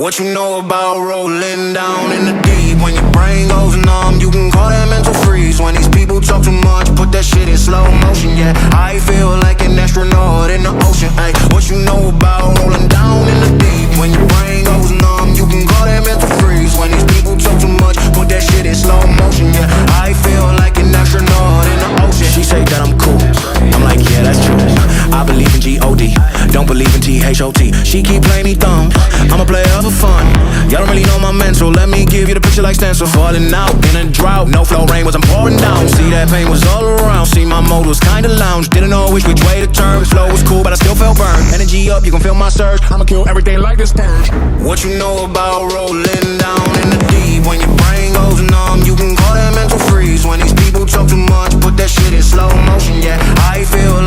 What you know about rolling down in the deep? When your brain goes numb, you can call that mental freeze. When these people talk too much, put that shit in slow motion. Yeah, I feel like an astronaut in the ocean. Ay, what you know about rolling down in the deep? When your brain goes numb, you can call that mental freeze. When these people talk too much, put that shit in slow motion. Yeah, I feel like an astronaut in the ocean. She say that I'm cool, I'm like, yeah, that's true. I believe in G-O-D, don't believe in T-H-O-T. She keep playing me dumb, I'm a player for fun. Y'all don't really know my mental, let me give you the picture like stencil. Falling out in a drought, no flow rain was I'm pouring down. See that pain was all around, see my mode was kinda lounge. Didn't know which way to turn, flow was cool but I still felt burned. Energy up, you can feel my surge, I'ma kill everything like this purge. What you know about rolling down in the deep? When your brain goes numb, you can call that mental freeze. When these people talk too much, put that shit in slow motion. Yeah, I feel